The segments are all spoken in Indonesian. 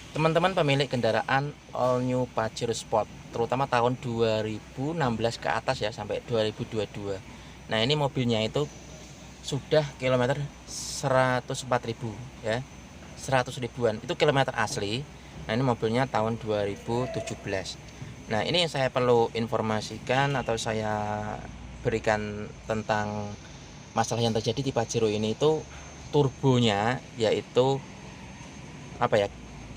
Teman-teman pemilik kendaraan all new Pajero Sport, terutama tahun 2016 ke atas ya, sampai 2022. Nah, ini mobilnya itu sudah kilometer 104.000 ya. 100 ribuan. Itu kilometer asli. Nah, ini mobilnya tahun 2017. Nah, ini yang saya perlu informasikan atau saya berikan tentang masalah yang terjadi di Pajero ini itu turbonya, yaitu apa ya,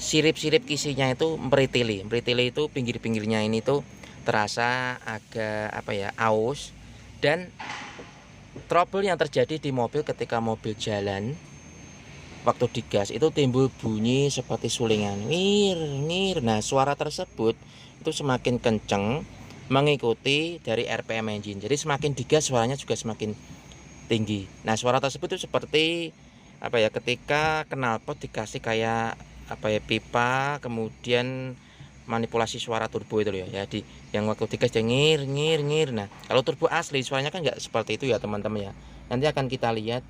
sirip-sirip kisinya itu meritili itu pinggir-pinggirnya ini tuh terasa agak apa ya, aus. Dan trouble yang terjadi di mobil ketika mobil jalan waktu digas itu timbul bunyi seperti sulingan ngir ngir. Nah, suara tersebut itu semakin kenceng mengikuti dari RPM engine, jadi semakin digas suaranya juga semakin tinggi. Nah, suara tersebut itu seperti apa ya, ketika knalpot dikasih kayak apa ya, pipa, kemudian manipulasi suara turbo itu loh ya. Jadi yang waktu digas dia ngir ngir ngir. Nah, kalau turbo asli suaranya kan nggak seperti itu ya teman-teman ya. Nanti akan kita lihat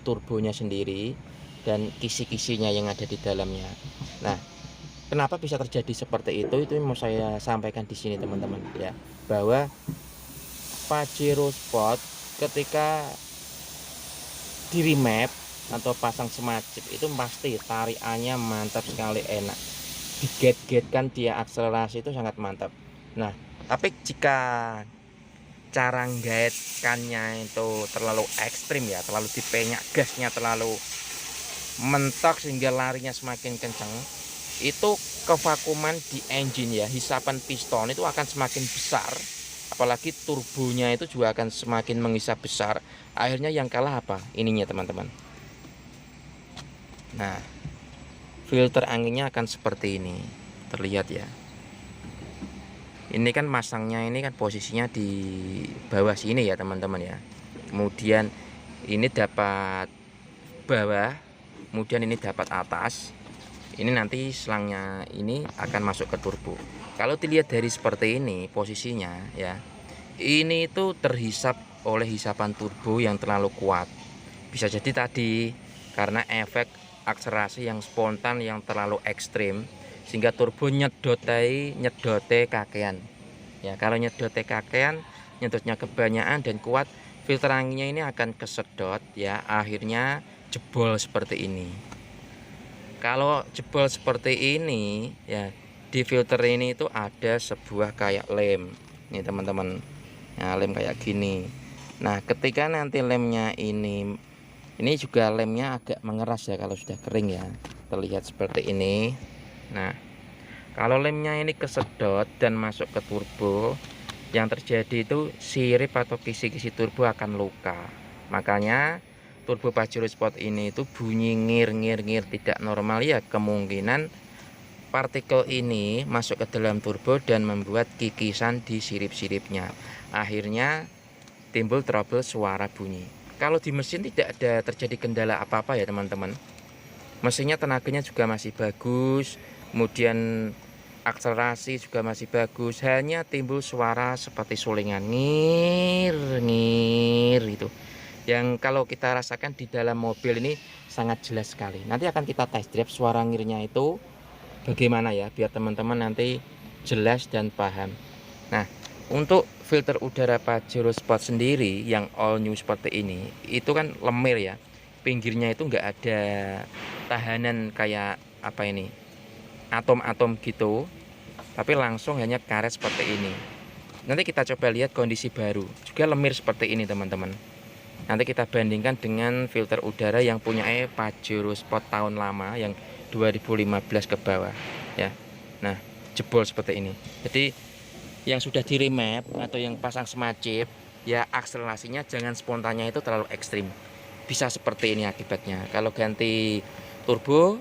turbonya sendiri dan kisi-kisinya yang ada di dalamnya. Nah, kenapa bisa terjadi seperti itu mau saya sampaikan di sini teman-teman ya, bahwa Pajero Sport ketika di remap atau pasang semacip itu pasti tarikannya mantap sekali, enak, diget-getkan dia akselerasi itu sangat mantap. Nah, tapi jika cara gaetkannya itu terlalu ekstrim ya, terlalu dipenyak gasnya terlalu mentok sehingga larinya semakin kencang, itu kevakuman di engine ya, hisapan piston itu akan semakin besar, apalagi turbonya itu juga akan semakin menghisap besar. Akhirnya yang kalah apa? Ininya teman-teman. Nah, filter anginnya akan seperti ini, terlihat ya. Ini kan masangnya ini kan posisinya di bawah sini ya teman-teman ya. Kemudian ini dapat bawah, kemudian ini dapat atas. Ini nanti selangnya ini akan masuk ke turbo. Kalau dilihat dari seperti ini posisinya ya, ini itu terhisap oleh hisapan turbo yang terlalu kuat. Bisa jadi tadi karena efek akselerasi yang spontan yang terlalu ekstrim, sehingga turbo nyedote kakean ya. Kalau nyedote kakean, nyedotnya kebanyakan dan kuat, filter anginnya ini akan kesedot ya, akhirnya jebol seperti ini. Kalau jebol seperti ini ya, di filter ini itu ada sebuah kayak lem nih teman-teman. Nah, lem kayak gini. Nah, ketika nanti lemnya ini juga lemnya agak mengeras ya kalau sudah kering ya, terlihat seperti ini. Nah, kalau lemnya ini kesedot dan masuk ke turbo, yang terjadi itu sirip atau kisi-kisi turbo akan luka. Makanya turbo Pajero Sport ini itu bunyi ngir ngir ngir tidak normal ya, kemungkinan partikel ini masuk ke dalam turbo dan membuat kikisan di sirip-siripnya. Akhirnya timbul trouble suara bunyi. Kalau di mesin tidak ada terjadi kendala apa-apa ya teman-teman. Mesinnya tenaganya juga masih bagus, kemudian akselerasi juga masih bagus, hanya timbul suara seperti sulingan ngir ngir itu, yang kalau kita rasakan di dalam mobil ini sangat jelas sekali. Nanti akan kita test drive suara ngirnya itu bagaimana ya, biar teman-teman nanti jelas dan paham. Nah, untuk filter udara Pajero Sport sendiri yang all new seperti ini itu kan lemir ya, pinggirnya itu enggak ada tahanan kayak apa ini, atom-atom gitu, tapi langsung hanya karet seperti ini. Nanti kita coba lihat kondisi baru juga lemir seperti ini teman-teman. Nanti kita bandingkan dengan filter udara yang punya Pajero Sport tahun lama yang 2015 ke bawah ya. Nah, jebol seperti ini. Jadi yang sudah di remap atau yang pasang semacip ya, akselerasinya jangan spontannya itu terlalu ekstrim, bisa seperti ini akibatnya. Kalau ganti turbo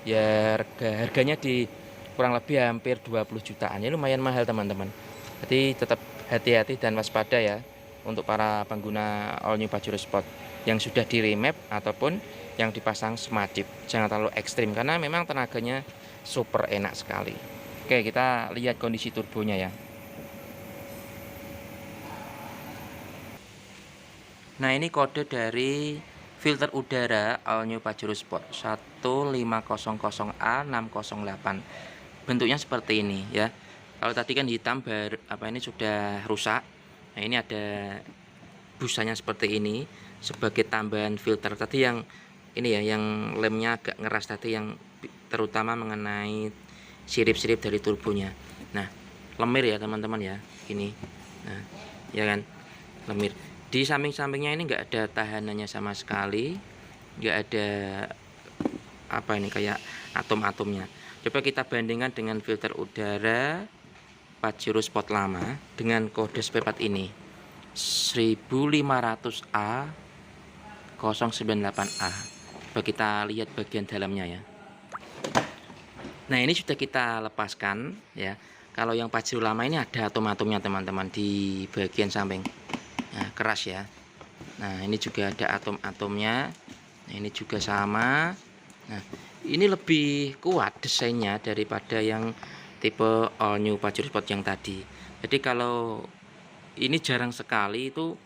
ya harganya di kurang lebih hampir 20 jutaan ya, lumayan mahal teman-teman. Jadi tetap hati-hati dan waspada ya untuk para pengguna all new Pajero Sport yang sudah di remap ataupun yang dipasang semacip. Jangan terlalu ekstrim karena memang tenaganya super enak sekali. Oke, kita lihat kondisi turbonya ya. Nah, ini kode dari filter udara all new Pajero Sport 1500A608. Bentuknya seperti ini ya. Kalau tadi kan hitam ini sudah rusak. Nah, ini ada busanya seperti ini sebagai tambahan filter. Tadi yang ini ya, yang lemnya agak ngeras tadi, yang terutama mengenai sirip-sirip dari turbonya. Nah, lemir ya teman-teman ya, ini. Nah, ya kan, lemir. Di samping-sampingnya ini enggak ada tahanannya sama sekali, enggak ada apa ini, kayak atom-atomnya. Coba kita bandingkan dengan filter udara Pajero Sport lama dengan kode spare part ini 1500A 098A. Coba kita lihat bagian dalamnya ya. Nah, ini sudah kita lepaskan ya. Kalau yang Pajero lama ini ada atom-atomnya teman-teman di bagian samping. Nah, keras ya. Nah, ini juga ada atom-atomnya. Nah, ini juga sama. Nah, ini lebih kuat desainnya daripada yang tipe all new Pajero Sport yang tadi. Jadi kalau ini jarang sekali itu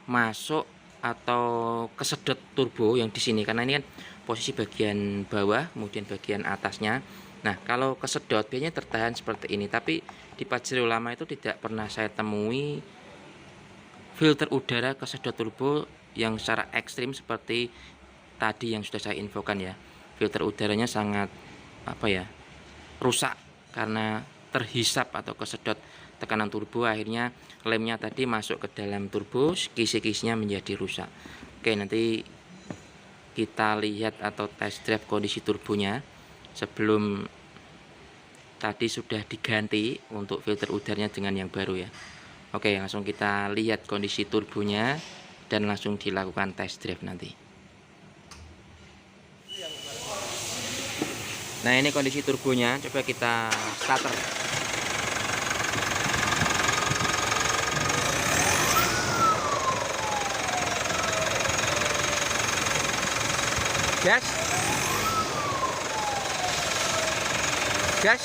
masuk atau kesedot turbo yang di sini, karena ini kan posisi bagian bawah kemudian bagian atasnya. Nah, kalau kesedot biasanya tertahan seperti ini, tapi di Pajero lama itu tidak pernah saya temui filter udara kesedot turbo yang secara ekstrim seperti tadi yang sudah saya infokan ya. Filter udaranya sangat rusak karena terhisap atau kesedot tekanan turbo, akhirnya lemnya tadi masuk ke dalam turbo, kisi-kisinya menjadi rusak. Oke, nanti kita lihat atau test drive kondisi turbonya sebelum tadi sudah diganti untuk filter udaranya dengan yang baru ya. Oke, langsung kita lihat kondisi turbonya dan langsung dilakukan test drive nanti. Nah, ini kondisi turbonya, coba kita starter. Gas. Gas.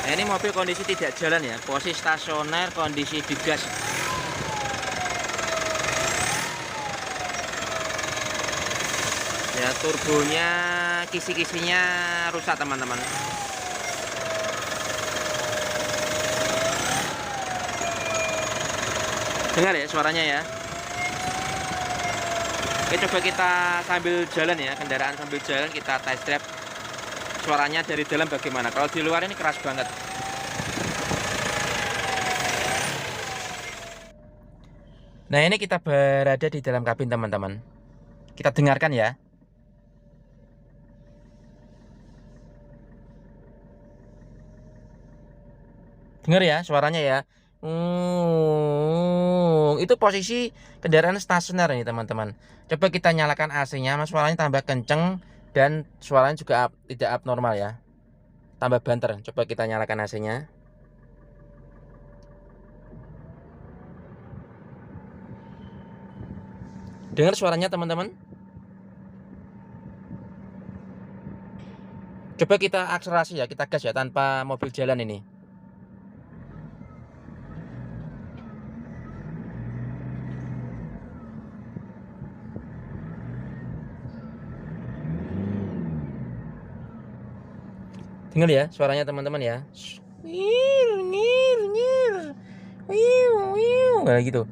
Nah, ini mobil kondisi tidak jalan ya, posisi stasioner, kondisi digas. Ya, turbonya kisi-kisinya rusak teman-teman. Dengar ya suaranya ya. Oke, coba kita sambil jalan ya, kendaraan sambil jalan kita test drive suaranya dari dalam bagaimana. Kalau di luar ini keras banget. Nah, ini kita berada di dalam kabin teman-teman. Kita dengarkan ya. Dengar ya suaranya ya. Itu posisi kendaraan stasioner ini teman-teman. Coba kita nyalakan AC-nya, suaranya tambah kenceng dan suaranya juga tidak abnormal ya, tambah banter. Coba kita nyalakan AC-nya. Dengar suaranya teman-teman. Coba kita akselerasi ya, kita gas ya tanpa mobil jalan ini. Dengar ya suaranya teman-teman ya. Kayak gitu.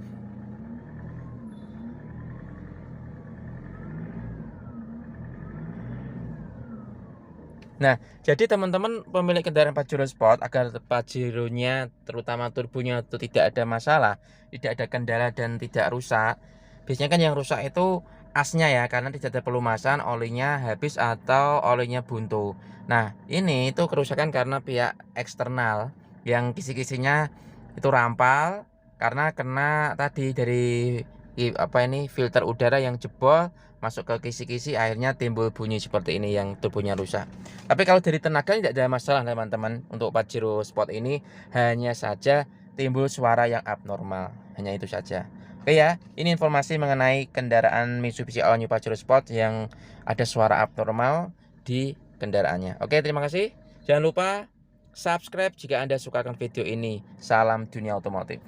Nah, jadi teman-teman pemilik kendaraan Pajero Sport, agar Pajeronya terutama turbonya itu tidak ada masalah, tidak ada kendala dan tidak rusak. Biasanya kan yang rusak itu asnya ya, karena tidak ada pelumasan, olinya habis atau olinya buntu. Nah, ini itu kerusakan karena pihak eksternal yang kisi-kisinya itu rampal karena kena tadi dari filter udara yang jebol masuk ke kisi-kisi, akhirnya timbul bunyi seperti ini yang turbonya rusak. Tapi kalau dari tenaga tidak ada masalah teman-teman. Untuk Pajero Sport ini hanya saja timbul suara yang abnormal, hanya itu saja. Oke ya, ini informasi mengenai kendaraan Mitsubishi All New Pajero Sport yang ada suara abnormal di kendaraannya. Oke, terima kasih. Jangan lupa subscribe jika Anda sukakan video ini. Salam dunia otomotif.